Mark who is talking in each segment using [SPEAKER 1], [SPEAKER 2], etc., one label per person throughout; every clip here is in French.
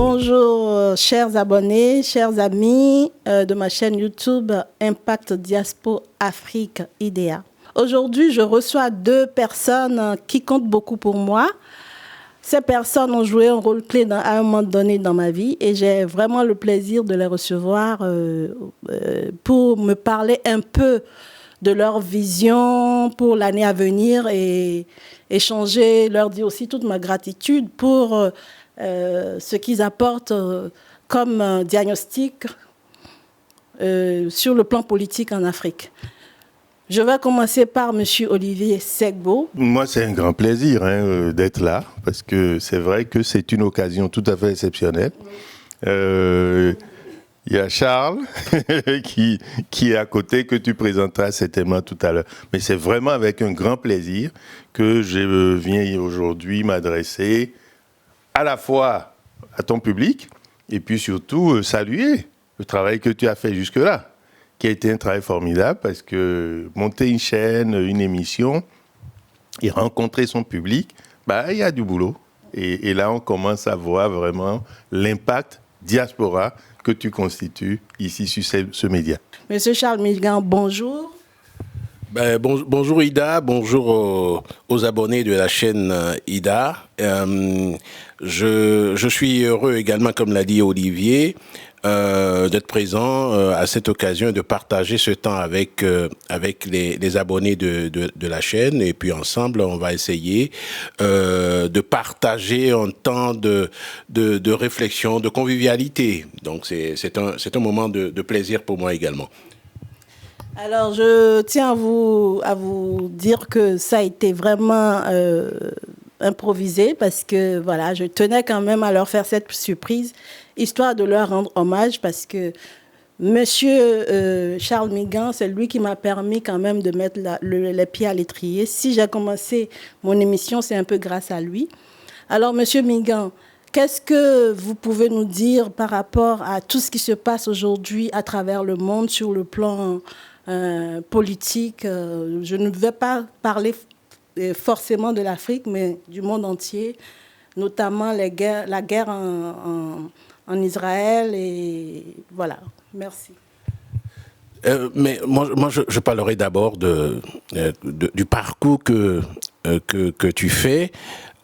[SPEAKER 1] Bonjour, chers abonnés, chers amis de ma chaîne YouTube Impact Diaspo Afrique IDEA. Aujourd'hui, je reçois deux personnes qui comptent beaucoup pour moi. Ces personnes ont joué un rôle clé à un moment donné dans ma vie et j'ai vraiment le plaisir de les recevoir pour me parler un peu de leur vision pour l'année à venir et échanger, leur dire aussi toute ma gratitude pour ce qu'ils apportent comme diagnostic sur le plan politique en Afrique. Je vais commencer par M. Olivier Segbo.
[SPEAKER 2] Moi, c'est un grand plaisir d'être là, parce que c'est vrai que c'est une occasion tout à fait exceptionnelle. Il y a Charles qui est à côté, que tu présenteras certainement tout à l'heure. Mais c'est vraiment avec un grand plaisir que je viens aujourd'hui m'adresser à la fois à ton public et puis surtout saluer le travail que tu as fait jusque-là, qui a été un travail formidable, parce que monter une chaîne, une émission et rencontrer son public, il y a du boulot. Et là, on commence à voir vraiment l'impact diaspora que tu constitues ici sur ce média.
[SPEAKER 1] Monsieur Charles Migan, bonjour.
[SPEAKER 3] Bonjour Ida, bonjour aux abonnés de la chaîne Ida. Je suis heureux également, comme l'a dit Olivier, d'être présent à cette occasion et de partager ce temps avec les abonnés de la chaîne. Et puis ensemble, on va essayer de partager un temps de réflexion, de convivialité. Donc c'est un moment de plaisir pour moi également.
[SPEAKER 1] Alors, je tiens à vous dire que ça a été vraiment improvisé parce que, voilà, je tenais quand même à leur faire cette surprise, histoire de leur rendre hommage parce que Monsieur Charles Migan, c'est lui qui m'a permis quand même de mettre les pieds à l'étrier. Si j'ai commencé mon émission, c'est un peu grâce à lui. Alors, Monsieur Migan, qu'est-ce que vous pouvez nous dire par rapport à tout ce qui se passe aujourd'hui à travers le monde sur le plan politique? Je ne vais pas parler forcément de l'Afrique, mais du monde entier, notamment la guerre en Israël. Et voilà, merci.
[SPEAKER 3] Mais moi je parlerai d'abord du parcours que tu fais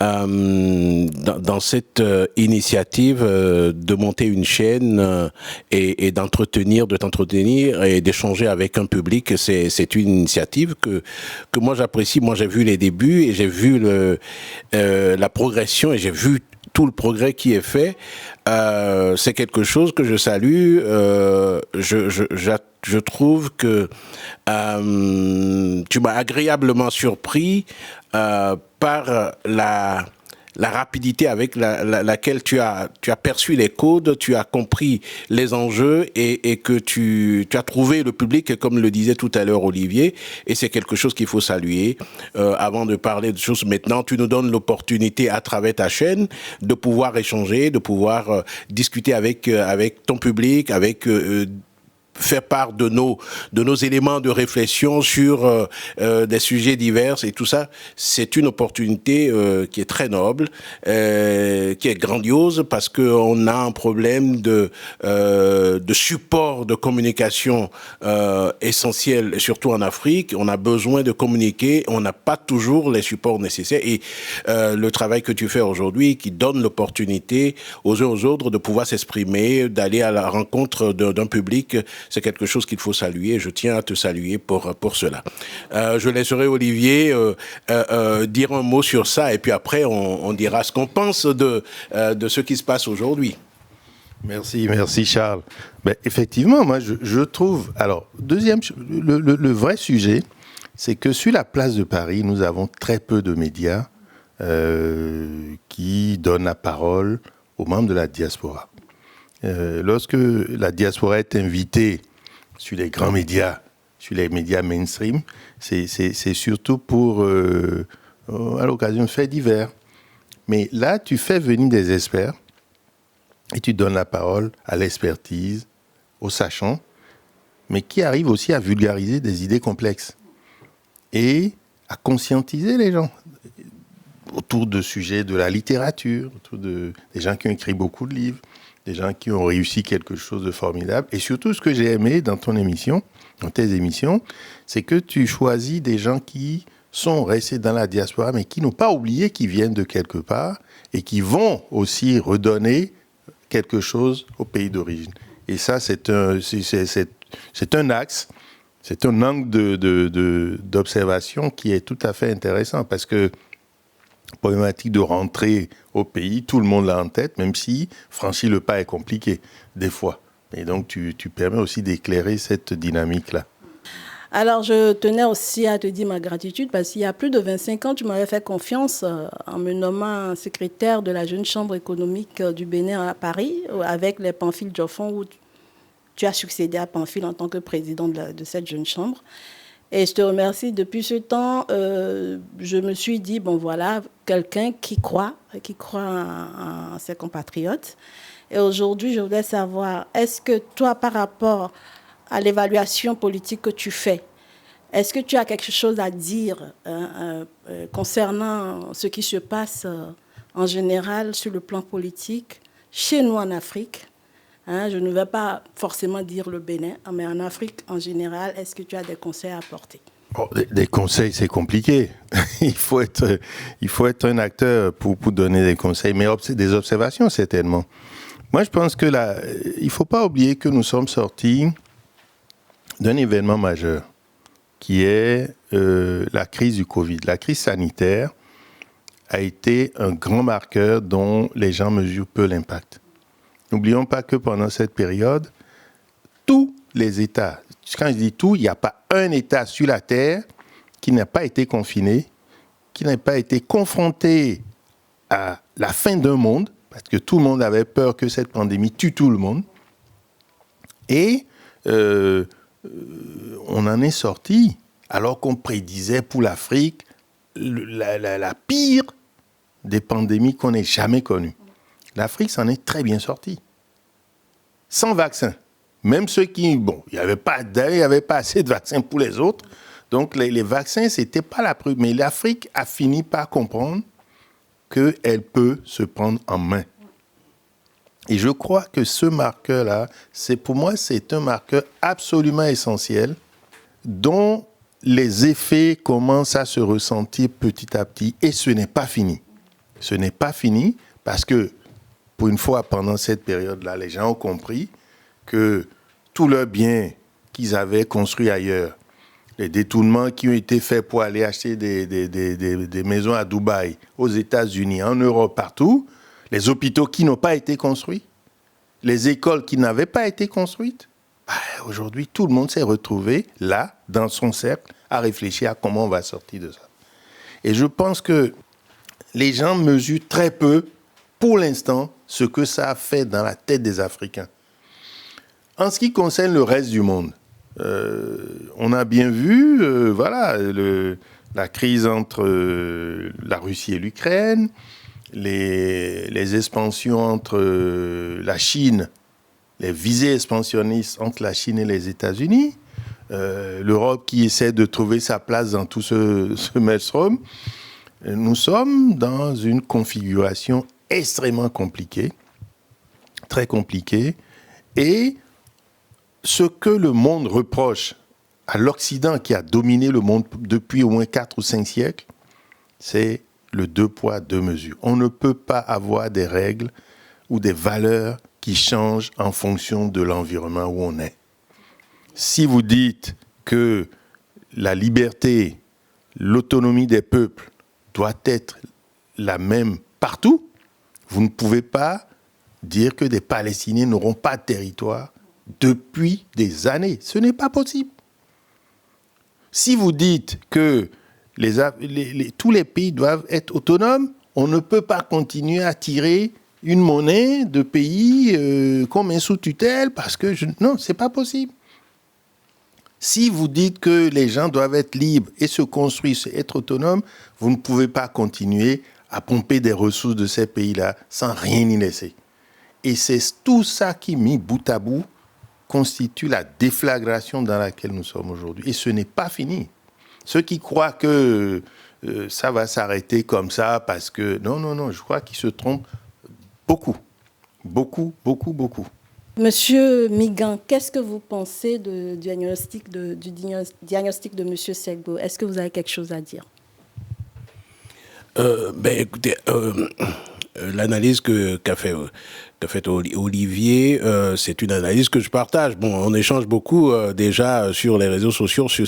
[SPEAKER 3] dans cette initiative de monter une chaîne et de t'entretenir et d'échanger avec un public. C'est une initiative que moi j'apprécie. Moi j'ai vu les débuts et j'ai vu la progression et j'ai vu tout le progrès qui est fait. C'est quelque chose que je salue. Je trouve que tu m'as agréablement surpris par la rapidité avec laquelle tu as perçu les codes, tu as compris les enjeux et que tu as trouvé le public, comme le disait tout à l'heure Olivier, et c'est quelque chose qu'il faut saluer. Avant de parler de choses maintenant, tu nous donnes l'opportunité à travers ta chaîne de pouvoir échanger, de pouvoir discuter avec ton public, faire part de nos éléments de réflexion sur des sujets divers et tout ça. C'est une opportunité qui est très noble, qui est grandiose parce qu'on a un problème de support de communication essentiel, surtout en Afrique. On a besoin de communiquer, on n'a pas toujours les supports nécessaires et le travail que tu fais aujourd'hui qui donne l'opportunité aux uns aux autres de pouvoir s'exprimer, d'aller à la rencontre d'un public, c'est quelque chose qu'il faut saluer. Je tiens à te saluer pour cela. Je laisserai Olivier dire un mot sur ça et puis après on dira ce qu'on pense de ce qui se passe aujourd'hui.
[SPEAKER 2] Merci Charles. Effectivement, moi je trouve... Alors, le vrai sujet, c'est que sur la place de Paris, nous avons très peu de médias qui donnent la parole aux membres de la diaspora. Lorsque la diaspora est invitée sur les grands médias, sur les médias mainstream, c'est surtout à l'occasion de faits divers. Mais là, tu fais venir des experts et tu donnes la parole à l'expertise, aux sachants, mais qui arrivent aussi à vulgariser des idées complexes et à conscientiser les gens autour de sujets de la littérature, autour des gens qui ont écrit beaucoup de livres, des gens qui ont réussi quelque chose de formidable. Et surtout, ce que j'ai aimé dans tes émissions, c'est que tu choisis des gens qui sont restés dans la diaspora, mais qui n'ont pas oublié qu'ils viennent de quelque part et qui vont aussi redonner quelque chose au pays d'origine. Et ça, c'est un axe, c'est un angle d'observation qui est tout à fait intéressant parce que la problématique de rentrer au pays, tout le monde l'a en tête, même si franchir le pas est compliqué, des fois. Et donc, tu permets aussi d'éclairer cette dynamique-là.
[SPEAKER 1] Alors, je tenais aussi à te dire ma gratitude parce qu'il y a plus de 25 ans, tu m'avais fait confiance en me nommant secrétaire de la Jeune Chambre économique du Bénin à Paris avec les Pamphile Diofon où tu as succédé à Pamphile en tant que président de cette Jeune Chambre. Et je te remercie. Depuis ce temps, je me suis dit, bon voilà, quelqu'un qui croit en ses compatriotes. Et aujourd'hui, je voulais savoir, est-ce que toi, par rapport à l'évaluation politique que tu fais, est-ce que tu as quelque chose à dire concernant ce qui se passe en général sur le plan politique chez nous en Afrique? Je ne vais pas forcément dire le Bénin, mais en Afrique en général, est-ce que tu as des conseils à apporter?
[SPEAKER 2] Des conseils, c'est compliqué. il faut être un acteur pour donner des conseils, mais des observations certainement. Moi, je pense que il ne faut pas oublier que nous sommes sortis d'un événement majeur qui est la crise du Covid. La crise sanitaire a été un grand marqueur dont les gens mesurent peu l'impact. N'oublions pas que pendant cette période, tous les États, quand je dis tout, il n'y a pas un État sur la Terre qui n'a pas été confiné, qui n'a pas été confronté à la fin d'un monde, parce que tout le monde avait peur que cette pandémie tue tout le monde. Et on en est sorti, alors qu'on prédisait pour l'Afrique la pire des pandémies qu'on ait jamais connues. L'Afrique s'en est très bien sortie. Sans vaccin. Même ceux qui... il n'y avait pas assez de vaccins pour les autres. Donc, les vaccins, ce n'était pas la preuve. Mais l'Afrique a fini par comprendre qu'elle peut se prendre en main. Et je crois que ce marqueur-là, pour moi, c'est un marqueur absolument essentiel dont les effets commencent à se ressentir petit à petit. Et ce n'est pas fini. Ce n'est pas fini parce que, pour une fois, pendant cette période-là, les gens ont compris que tous leurs biens qu'ils avaient construits ailleurs, les détournements qui ont été faits pour aller acheter des maisons à Dubaï, aux États-Unis, en Europe, partout, les hôpitaux qui n'ont pas été construits, les écoles qui n'avaient pas été construites, aujourd'hui, tout le monde s'est retrouvé là, dans son cercle, à réfléchir à comment on va sortir de ça. Et je pense que les gens mesurent très peu, pour l'instant, ce que ça a fait dans la tête des Africains. En ce qui concerne le reste du monde, on a bien vu la crise entre la Russie et l'Ukraine, les expansions entre la Chine, les visées expansionnistes entre la Chine et les États-Unis, l'Europe qui essaie de trouver sa place dans tout ce maelstrom. Nous sommes dans une configuration extrêmement compliquée, très compliquée, et ce que le monde reproche à l'Occident qui a dominé le monde depuis au moins 4 ou 5 siècles, c'est le 2 poids, 2 mesures. On ne peut pas avoir des règles ou des valeurs qui changent en fonction de l'environnement où on est. Si vous dites que la liberté, l'autonomie des peuples doit être la même partout, vous ne pouvez pas dire que des Palestiniens n'auront pas de territoire depuis des années. Ce n'est pas possible. Si vous dites que tous les pays doivent être autonomes, on ne peut pas continuer à tirer une monnaie de pays qu'on met sous tutelle parce que... Non, ce n'est pas possible. Si vous dites que les gens doivent être libres et se construire, être autonomes, vous ne pouvez pas continuer à pomper des ressources de ces pays-là sans rien y laisser. Et c'est tout ça qui, mis bout à bout, constitue la déflagration dans laquelle nous sommes aujourd'hui. Et ce n'est pas fini. Ceux qui croient que ça va s'arrêter comme ça parce que... Non, je crois qu'ils se trompent beaucoup. Beaucoup.
[SPEAKER 1] Monsieur Migan, qu'est-ce que vous pensez du diagnostic de Monsieur Segbo? Est-ce que vous avez quelque chose à dire?
[SPEAKER 3] Écoutez, l'analyse qu'a fait Olivier, c'est une analyse que je partage. Bon, on échange beaucoup déjà sur les réseaux sociaux sur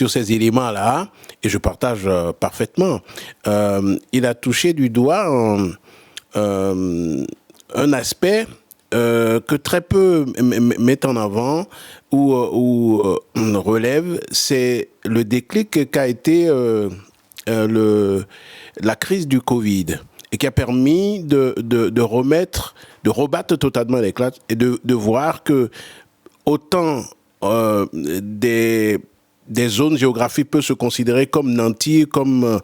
[SPEAKER 3] ces éléments-là, et je partage parfaitement. Il a touché du doigt un aspect que très peu mettent en avant ou relèvent, c'est le déclic qu'a été la crise du Covid, et qui a permis de rebattre totalement les classes et de voir que autant des zones géographiques peuvent se considérer comme nantis, comme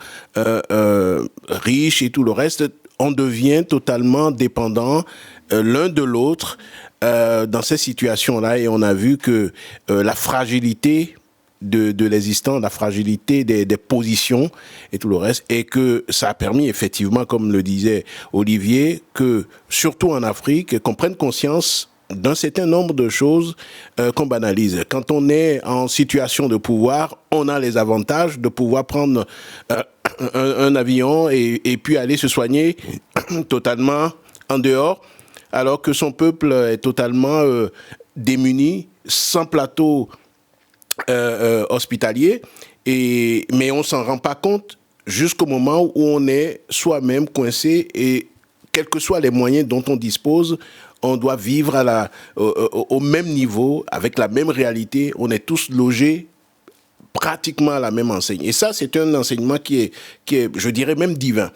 [SPEAKER 3] riches et tout le reste, on devient totalement dépendant l'un de l'autre dans ces situations-là, et on a vu que la fragilité de l'existant, la fragilité des positions et tout le reste, et que ça a permis effectivement, comme le disait Olivier, que surtout en Afrique, qu'on prenne conscience d'un certain nombre de choses qu'on banalise. Quand on est en situation de pouvoir, on a les avantages de pouvoir prendre un avion et puis aller se soigner totalement en dehors, alors que son peuple est totalement démuni, sans plateau hospitalier, mais on s'en rend pas compte jusqu'au moment où on est soi-même coincé, et quels que soient les moyens dont on dispose, on doit vivre au même niveau, avec la même réalité. On est tous logés pratiquement à la même enseigne. Et ça, c'est un enseignement qui est, je dirais même divin.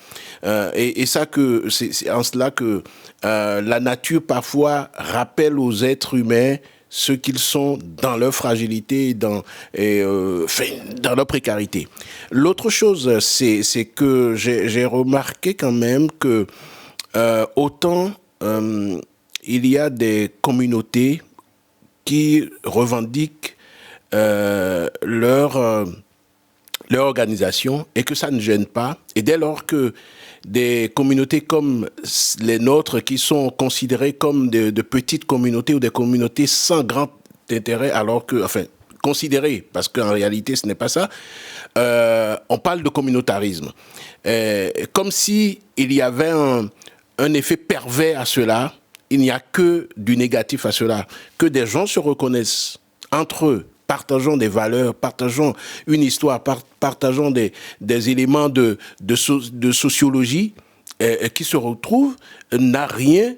[SPEAKER 3] Et ça, c'est en cela que la nature parfois rappelle aux êtres humains ce qu'ils sont dans leur fragilité, dans leur précarité. L'autre chose, c'est que j'ai remarqué quand même que autant il y a des communautés qui revendiquent leur organisation, et que ça ne gêne pas. Et dès lors que des communautés comme les nôtres, qui sont considérées comme de petites communautés ou des communautés sans grand intérêt, alors que, enfin, considérées, parce qu'en réalité ce n'est pas ça, on parle de communautarisme. Comme si il y avait un effet pervers à cela. Il n'y a que du négatif à cela, que des gens se reconnaissent entre eux, partageant des valeurs, partageant une histoire, partageant des éléments de sociologie, qui se retrouvent, n'a rien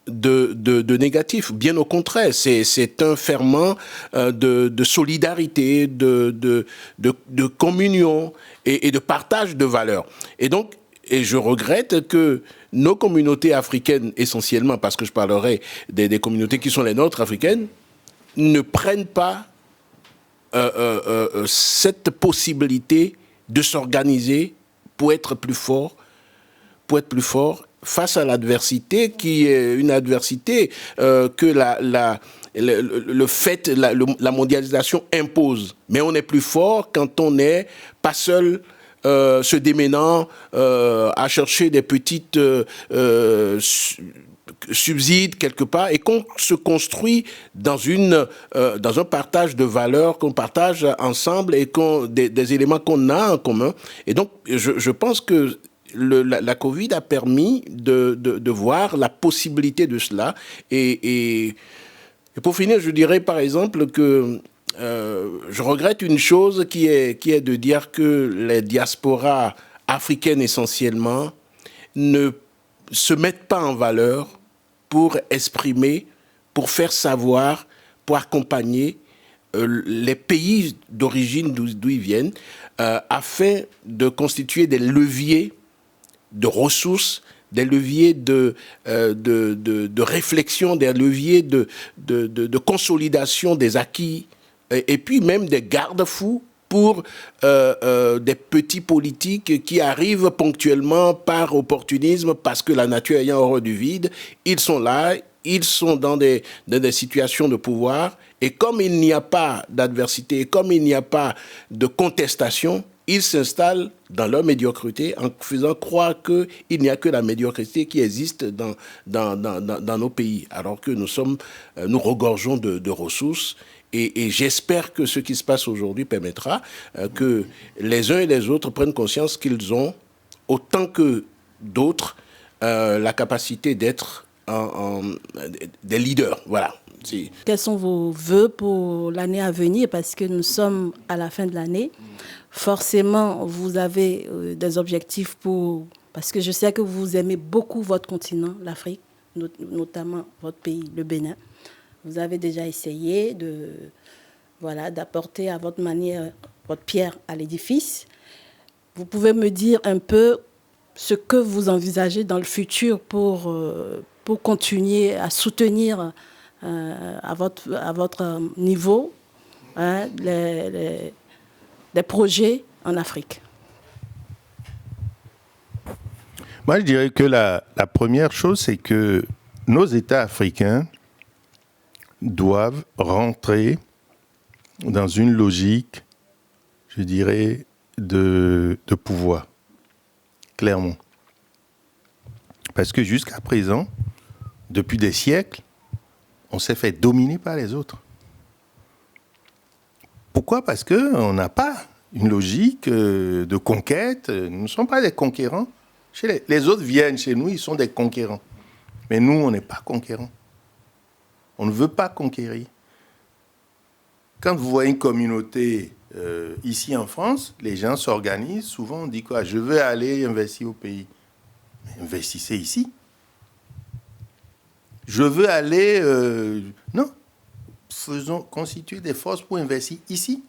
[SPEAKER 3] de négatif. Bien au contraire, c'est un ferment de solidarité, de communion et de partage de valeurs. Et donc, je regrette que nos communautés africaines, essentiellement, parce que je parlerai des communautés qui sont les nôtres africaines, ne prennent pas cette possibilité de s'organiser pour être plus fort face à l'adversité, qui est une adversité que la mondialisation impose. Mais on est plus fort quand on n'est pas seul, se déménant à chercher des petites subsides quelque part, et qu'on se construit dans un partage de valeurs qu'on partage ensemble, et des éléments qu'on a en commun. Et donc, je pense que la Covid a permis de voir la possibilité de cela. Et pour finir, je dirais par exemple que je regrette une chose qui est de dire que les diasporas africaines essentiellement ne se mettent pas en valeur pour exprimer, pour faire savoir, pour accompagner les pays d'origine d'où ils viennent, afin de constituer des leviers de ressources, des leviers de réflexion, des leviers de consolidation des acquis, et puis même des garde-fous pour des petits politiques qui arrivent ponctuellement par opportunisme, parce que la nature ayant horreur du vide, ils sont là, ils sont dans des situations de pouvoir, et comme il n'y a pas d'adversité, comme il n'y a pas de contestation, ils s'installent dans leur médiocrité en faisant croire qu'il n'y a que la médiocrité qui existe dans nos pays, alors que nous regorgeons de ressources. Et j'espère que ce qui se passe aujourd'hui permettra que les uns et les autres prennent conscience qu'ils ont, autant que d'autres, la capacité d'être des leaders. Voilà.
[SPEAKER 1] Quels sont vos vœux pour l'année à venir? Parce que nous sommes à la fin de l'année. Forcément, vous avez des objectifs parce que je sais que vous aimez beaucoup votre continent, l'Afrique, notamment votre pays, le Bénin. Vous avez déjà essayé d'apporter à votre manière votre pierre à l'édifice. Vous pouvez me dire un peu ce que vous envisagez dans le futur pour continuer à soutenir à votre niveau les projets en Afrique?
[SPEAKER 2] Moi, je dirais que la première chose, c'est que nos États africains doivent rentrer dans une logique, je dirais, de pouvoir, clairement. Parce que jusqu'à présent, depuis des siècles, on s'est fait dominer par les autres. Pourquoi? Parce qu'on n'a pas une logique de conquête. Nous ne sommes pas des conquérants. Les autres viennent chez nous, ils sont des conquérants. Mais nous, on n'est pas conquérants. On ne veut pas conquérir. Quand vous voyez une communauté ici en France, les gens s'organisent. Souvent, on dit quoi? Je veux aller investir au pays. Mais investissez ici. Je veux aller... non. Constituer des forces pour investir ici.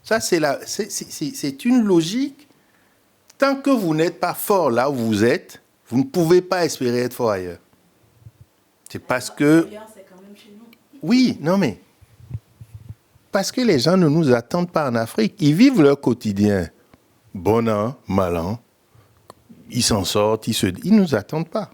[SPEAKER 2] Ça, c'est une logique. Tant que vous n'êtes pas fort là où vous êtes, vous ne pouvez pas espérer être fort ailleurs. C'est parce que... Oui, non mais... Parce que les gens ne nous attendent pas en Afrique. Ils vivent leur quotidien. Bon an, mal an. Ils s'en sortent, ils ne nous attendent pas.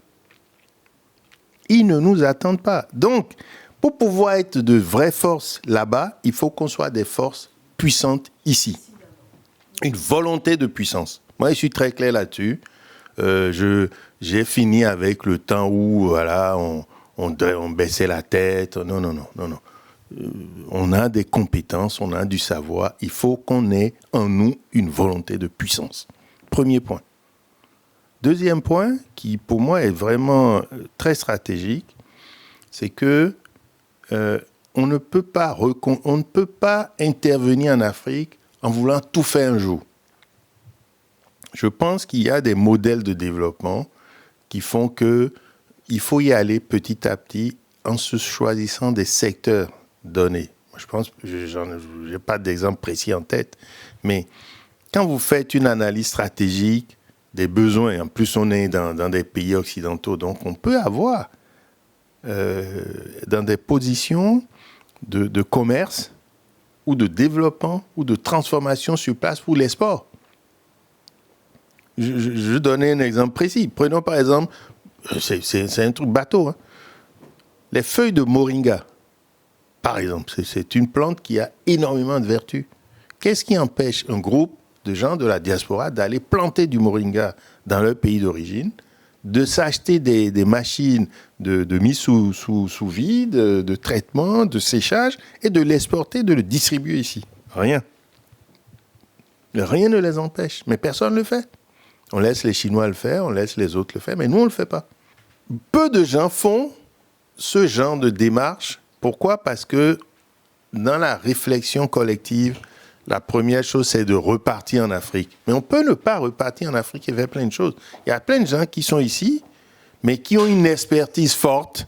[SPEAKER 2] Ils ne nous attendent pas. Donc, pour pouvoir être de vraies forces là-bas, il faut qu'on soit des forces puissantes ici. Une volonté de puissance. Moi, je suis très clair là-dessus. J'ai fini avec le temps où voilà, on baissait la tête. Non. On a des compétences, on a du savoir. Il faut qu'on ait en nous une volonté de puissance. Premier point. Deuxième point, qui pour moi est vraiment très stratégique, c'est que on ne peut pas intervenir en Afrique en voulant tout faire un jour. Je pense qu'il y a des modèles de développement qui font qu'il faut y aller petit à petit en se choisissant des secteurs donnés. Je pense, je n'ai pas d'exemple précis en tête, mais quand vous faites une analyse stratégique des besoins, en plus on est dans des pays occidentaux, donc on peut avoir dans des positions de commerce ou de développement ou de transformation sur place pour l'export. Je donnais un exemple précis. Prenons par exemple, c'est un truc bateau, hein. Les feuilles de moringa, par exemple, c'est une plante qui a énormément de vertus. Qu'est-ce qui empêche un groupe de gens de la diaspora d'aller planter du moringa dans leur pays d'origine, de s'acheter des machines de mise sous vide, de traitement, de séchage, et de l'exporter, de le distribuer ici? Rien. Rien ne les empêche, mais personne ne le fait. On laisse les Chinois le faire, on laisse les autres le faire, mais nous, on ne le fait pas. Peu de gens font ce genre de démarche. Pourquoi? Parce que dans la réflexion collective, la première chose, c'est de repartir en Afrique. Mais on peut ne pas repartir en Afrique et faire plein de choses. Il y a plein de gens qui sont ici, mais qui ont une expertise forte.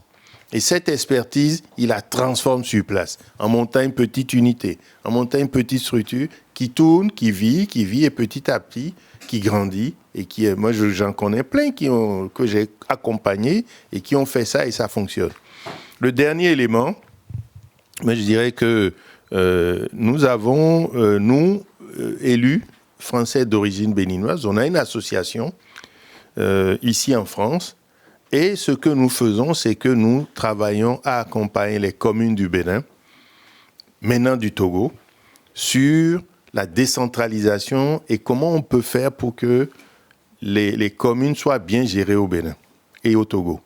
[SPEAKER 2] Et cette expertise, ils la transforment sur place, en montant une petite unité, en montant une petite structure qui tourne, qui vit, et petit à petit, qui grandit. Et moi, j'en connais plein que j'ai accompagnés et qui ont fait ça et ça fonctionne. Le dernier élément, mais je dirais que nous avons, élus français d'origine béninoise, on a une association ici en France. Et ce que nous faisons, c'est que nous travaillons à accompagner les communes du Bénin, maintenant du Togo, sur la décentralisation et comment on peut faire pour que les communes soient bien gérées au Bénin et au Togo.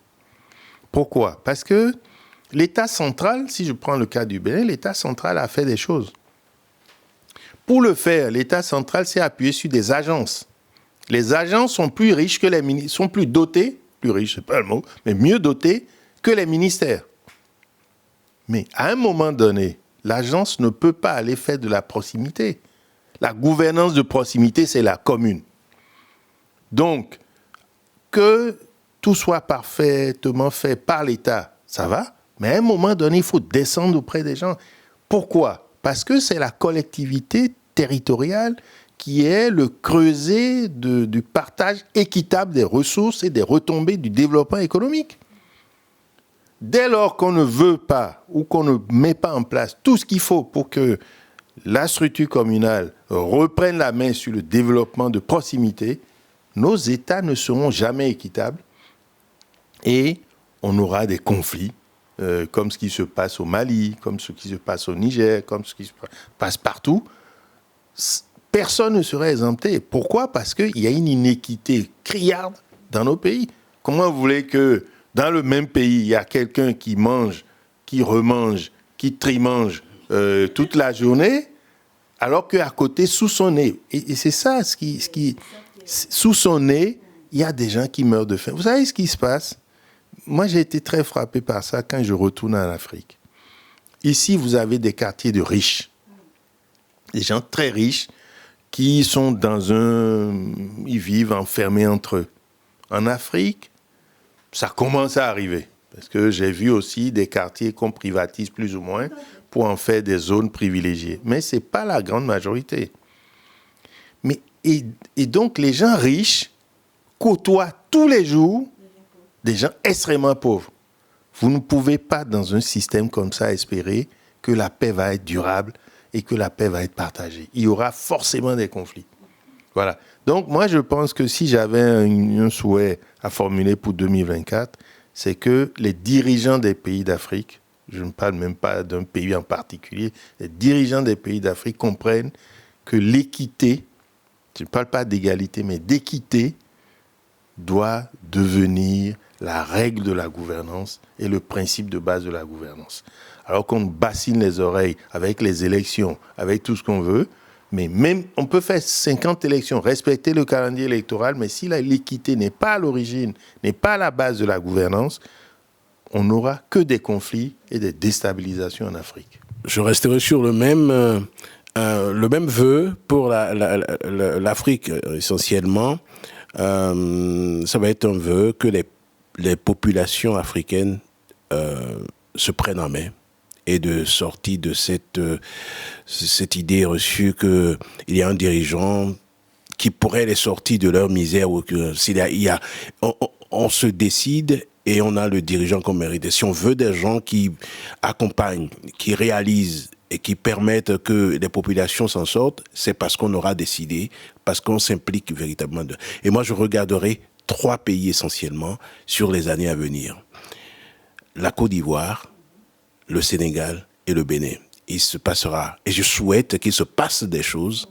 [SPEAKER 2] Pourquoi? Parce que l'État central, si je prends le cas du Bénin, l'État central a fait des choses. Pour le faire, l'État central s'est appuyé sur des agences. Les agences sont plus riches que les ministères, sont plus dotés, plus riches, c'est pas le mot, mais mieux dotés que les ministères. Mais à un moment donné, l'agence ne peut pas aller faire de la proximité. La gouvernance de proximité, c'est la commune. Donc, que tout soit parfaitement fait par l'État, ça va, mais à un moment donné, il faut descendre auprès des gens. Pourquoi? Parce que c'est la collectivité territoriale qui est le creuset du partage équitable des ressources et des retombées du développement économique. Dès lors qu'on ne veut pas ou qu'on ne met pas en place tout ce qu'il faut pour que la structure communale reprenne la main sur le développement de proximité, nos États ne seront jamais équitables et on aura des conflits, comme ce qui se passe au Mali, comme ce qui se passe au Niger, comme ce qui se passe partout. Personne ne serait exempté. Pourquoi? Parce qu'il y a une inéquité criarde dans nos pays. Comment vous voulez que dans le même pays, il y a quelqu'un qui mange, qui remange, qui trimange toute la journée, alors qu'à côté, sous son nez, et c'est ça, sous son nez, il y a des gens qui meurent de faim. Vous savez ce qui se passe? Moi, j'ai été très frappé par ça quand je retourne en Afrique. Ici, vous avez des quartiers de riches, des gens très riches qui sont ils vivent enfermés entre eux. En Afrique, ça commence à arriver. Parce que j'ai vu aussi des quartiers qu'on privatise plus ou moins pour en faire des zones privilégiées. Mais ce n'est pas la grande majorité. Et donc, les gens riches côtoient tous les jours des gens extrêmement pauvres. Vous ne pouvez pas, dans un système comme ça, espérer que la paix va être durable et que la paix va être partagée. Il y aura forcément des conflits. Voilà. Donc, moi, je pense que si j'avais un souhait à formuler pour 2024, c'est que les dirigeants des pays d'Afrique, je ne parle même pas d'un pays en particulier, les dirigeants des pays d'Afrique comprennent que l'équité, je ne parle pas d'égalité, mais d'équité, doit devenir la règle de la gouvernance et le principe de base de la gouvernance. Alors qu'on bassine les oreilles avec les élections, avec tout ce qu'on veut, mais même, on peut faire 50 élections, respecter le calendrier électoral, mais si l'équité n'est pas à l'origine, n'est pas à la base de la gouvernance, on n'aura que des conflits et des déstabilisations en Afrique.
[SPEAKER 3] Je resterai sur le même vœu pour l'Afrique essentiellement. Ça va être un vœu que les populations africaines se prennent en main et de sortir de cette idée reçue qu'il y a un dirigeant qui pourrait les sortir de leur misère. Ou que, on se décide et on a le dirigeant qu'on mérite. Et si on veut des gens qui accompagnent, qui réalisent et qui permettent que les populations s'en sortent, c'est parce qu'on aura décidé, parce qu'on s'implique véritablement. Et moi, je regarderai 3 pays essentiellement sur les années à venir. La Côte d'Ivoire, le Sénégal et le Bénin. Il se passera, et je souhaite qu'il se passe des choses,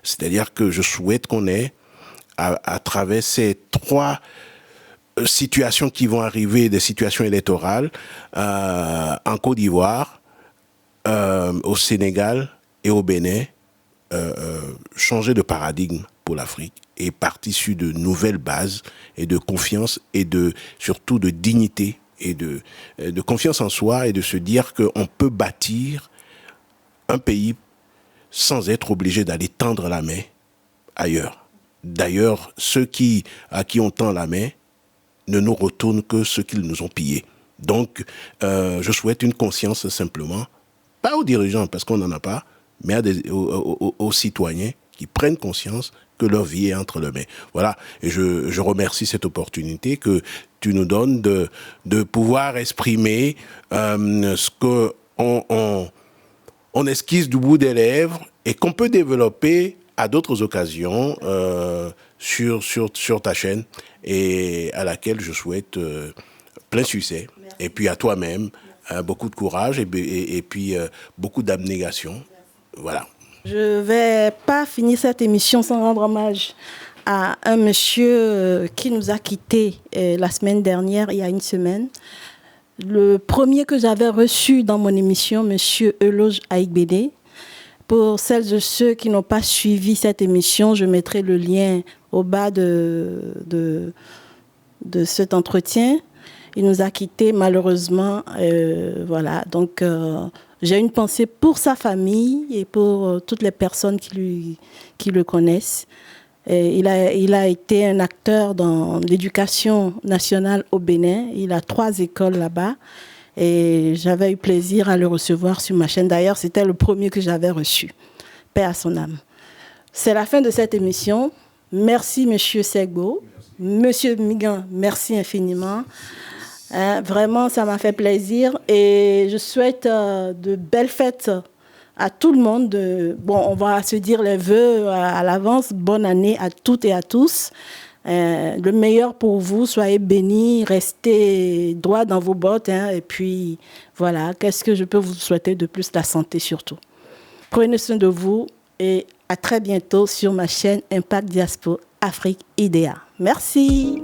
[SPEAKER 3] c'est-à-dire que je souhaite qu'on ait, à travers ces 3 situations qui vont arriver, des situations électorales, en Côte d'Ivoire, au Sénégal et au Bénin, changer de paradigme pour l'Afrique et partir sur de nouvelles bases et de confiance et surtout de dignité et de confiance en soi et de se dire qu'on peut bâtir un pays sans être obligé d'aller tendre la main ailleurs. D'ailleurs, ceux à qui on tend la main ne nous retournent que ce qu'ils nous ont pillé. Donc, je souhaite une conscience simplement, pas aux dirigeants parce qu'on n'en a pas, mais aux citoyens qui prennent conscience que leur vie est entre leurs mains. Voilà, et je remercie cette opportunité que tu nous donnes de pouvoir exprimer ce qu'on esquisse du bout des lèvres et qu'on peut développer à d'autres occasions sur ta chaîne et à laquelle je souhaite plein succès. Merci. Et puis à toi-même, beaucoup de courage et puis beaucoup d'abnégation. Voilà.
[SPEAKER 1] Je ne vais pas finir cette émission sans rendre hommage à un monsieur qui nous a quittés la semaine dernière, il y a une semaine. Le premier que j'avais reçu dans mon émission, monsieur Eloge Aïkbédé. Pour celles et ceux qui n'ont pas suivi cette émission, je mettrai le lien au bas de cet entretien. Il nous a quittés malheureusement. Voilà. Donc, j'ai une pensée pour sa famille et pour toutes les personnes qui le connaissent. Et il a été un acteur dans l'éducation nationale au Bénin. Il a 3 écoles là-bas. Et j'avais eu plaisir à le recevoir sur ma chaîne. D'ailleurs, c'était le premier que j'avais reçu. Paix à son âme. C'est la fin de cette émission. Merci, Monsieur Segbo. Monsieur Migan, merci infiniment. Vraiment, ça m'a fait plaisir. Et je souhaite de belles fêtes à tout le monde. Bon, on va se dire les vœux à l'avance. Bonne année à toutes et à tous. Le meilleur pour vous, soyez bénis, restez droit dans vos bottes. Et puis, voilà, qu'est-ce que je peux vous souhaiter de plus? La santé surtout. Prenez soin de vous et à très bientôt sur ma chaîne Impact Diaspora Afrique IDEA. Merci.